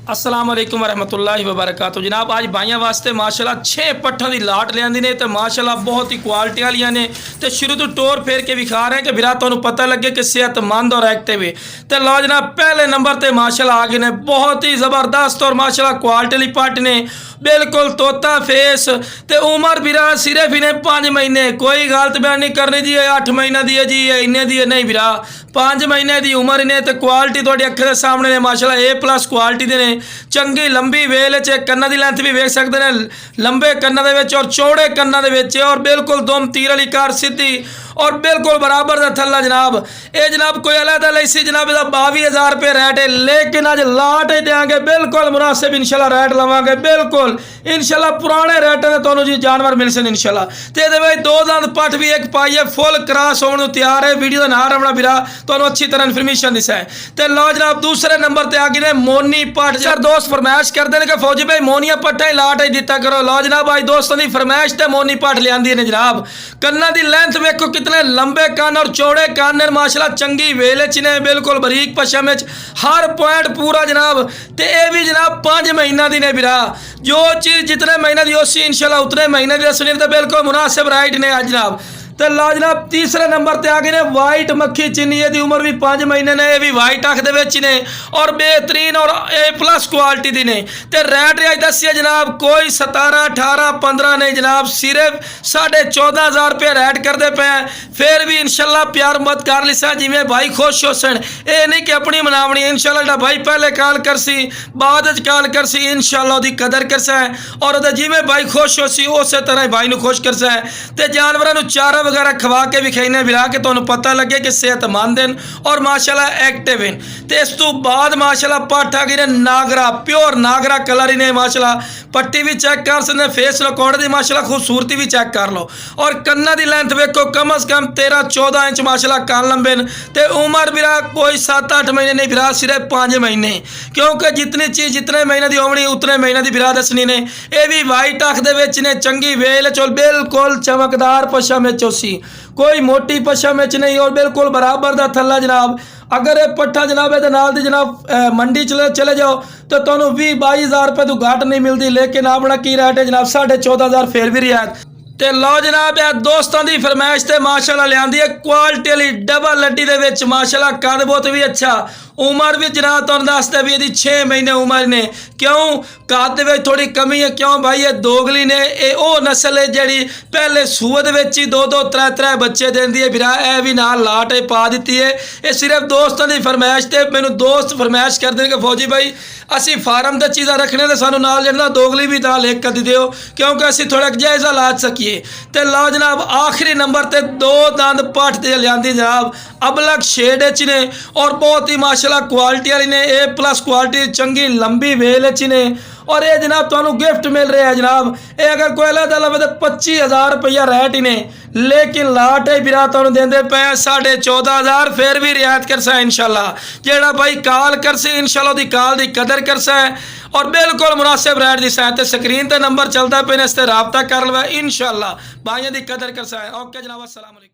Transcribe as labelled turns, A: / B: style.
A: अस्सलाम वालेकुम वरहमतुल्लाहि वबरकातुहू। जनाब आज भाइयों वास्ते माशाल्लाह 6 पट्ठों की लाट लियांदी ने तो माशाल्लाह बहुत ही क्वालिटी वालियां ने तो शुरू तो टोर फेर के विखा रहे हैं कि बिरा तुहानू पता लगे कि सेहतमंद और एक्टिव है। तो लो जनाब पहले नंबर पर माशाल्लाह आ गए ने बहुत ही ज़बरदस्त और माशाल्लाह क्वालिटी वाली पट्ठ ने बिल्कुल तोता फेस ते उम्र बिरा सिर्फ इन्हें 5 महीने। कोई गलत बयान नहीं करनी जी 8 महीना दी है जी इन्ने दी है, नहीं बिरा 5 महीने की उम्र इन्हें तो क्वालिटी थोड़ी अक्खे के सामने ने माशाल्लाह A+ क्वालिटी दे ने चंगी लंबी वेल च कन्ना की लेंथ भी वेख सकते हैं लंबे कन्ना दे विच और चौड़े कन्ना दे विच और बिल्कुल दुम तीर वाली कार सीधी और बिल्कुल बराबर का थल्ला जनाब। ये जनाब कोई अलग अलग सी जनाब इसका 22,000 रुपये रेट है, लेकिन अज लाट ही देंगे बिल्कुल मुनासिब इंशाल्लाह रेट लवांगे बिल्कुल इंशाल्लाह पुराने रेट में तुहानू जी जानवर मिल सन इंशाल्लाह। तो ये भाई 2 दंद पट भी एक पाई है फुल क्रॉस होने तैयार है। वीडियो का ना रवना बिरा तुहानू अच्छी तरह इन्फॉर्मेशन दिसा है। तो लो जनाब दूसरे नंबर पर आ गए मोनी पट। यार दोस्त फरमाइश करते हैं कि फौजी भाई मोनिया पट्टा ही लाट ही दिता करो। लो जनाब आज दोस्तों की फरमाइश तो मोनी पट लियांदी ने जनाब। कन्ना की लेंथ वेखो कितने लंबे कान और चौड़े कान ने माशाल्लाह चंगी वेल च ने बिल्कुल बरीक पशम हर पॉइंट पूरा जनाब। तो यह भी जनाब 5 महीना दी ने बिरा जो चीज़ जितने महीने की उसी इंशाल्लाह उतने महीने की दसनी तो बिल्कुल मुनासिब राइट ने आज जनाब। तो ला जनाब तीसरे नंबर पर आ गए ने वाइट मक्खी चिन्नी की उम्र भी 5 महीने ने। यह भी वाइट अख दे ने और बेहतरीन और A+ क्वालिटी दी ने। तो रेट आज दसिए जनाब कोई 17, 18, 15 नहीं जनाब सिर्फ 14,500 रुपये रेट करते पे। फिर भी इंशाल्लाह प्यार मत कर लिसा जिमें भाई खुश हो सन। ये नहीं कि अपनी मनावनी इंशाल्लाह भाई पहले कॉल कर सी बाद कॉल कर सी इंशाल्लाह उसकी कदर कर सा और जिमें भाई खुश हो सी उस तरह भाई को खुश कर सा। तो जानवरों चारा वगैरह खवा के विखाने बिरा के तुहानू पता लगे कि सेहतमंद हैं और माशाल्लाह एक्टिव हैं। तो इस तो बाद माशाल्लाह पट्ठ आ गई ने नागरा प्योर नागरा कलर ही ने माशाल्लाह। पट्टी भी चेक कर सकते फेस रिकॉर्ड की माशाल्लाह खूबसूरती भी चेक कर लो और कन्ना की लेंथ वेखो कम अज़ कम 13-14 इंच माशाल्लाह कान लंबे ने। तो उम्र बिरा कोई 7-8 महीने नहीं बिरा सिर्फ 5 महीने क्योंकि जितनी चीज़ जितने महीने की होनी उतने महीने की बिरा दसनी ने। यह भी वाइट अख दे ने चंगी वेल चो बिल्कुल चमकदार पशम कोई मोटी पशम नहीं और बिल्कुल बराबर का थल्ला जनाब। अगर ये पट्ठा जनाब ये नाल दी जनाब मंडी चले जाओ तो तुहानू 20-22,000 रुपये तो घट नहीं मिलती, लेकिन अपना की रेट है जनाब 14,500 फिर भी रियायत। तो लो जनाब यार दोस्तों की फरमाइश से माशाल्लाह लियांदी है क्वालिटी वाली डबल लड्डी दे विच माशाल्लाह कद बहुत भी अच्छा। उम्र भी जनाब तुहानू दसदा भी यदि 6 महीने उम्र ने। क्यों कद में थोड़ी कमी है क्यों भाई ये दोगली ने वो नस्ल है जी पहले सूद ही 2-2, 3-3 बच्चे देंदी है बिरा। ए भी नाल लाट पा दी है। ये सिर्फ दोस्तों की फरमाइश से मैनू दोस्त फरमाइश करते हैं कि फौजी भाई असी फार्म दी चीज़ा रखने तो सानू नाल जड़ा दोगली भी नाल एक कर दिओ क्योंकि असी थोड़ा जायज़ा ला सकीए। तो लो जनाब आखिरी नंबर पर 2 दंद पट्ठ ते लियांदी जनाब अबलग शेड ने और बहुत ही माशाल्लाह क्वालिटी वाली ने A+ क्वालिटी चंगी लंबी वेल ने। और ये जनाब तुहानू गिफ्ट मिल रहा है जनाब। ये अगर कोई अलग लवे तो 25,000 रुपया रेट ही ने, लेकिन लाट ही बिरा तुहानू देंदे पे 14,500 फिर भी रियायत कर सा इंशाल्लाह। जेड़ा भाई कॉल कर सी इंशाल्लाह दी कॉल दी कदर कर सा और बिल्कुल मुनासिब रेट दी सा। तो स्क्रीन पर नंबर चलता पे इस पर रबता कर लो इंशाल्लाह भाइयों की कदर कर सा। ओके जनाब अस्सलाम वालेकुम।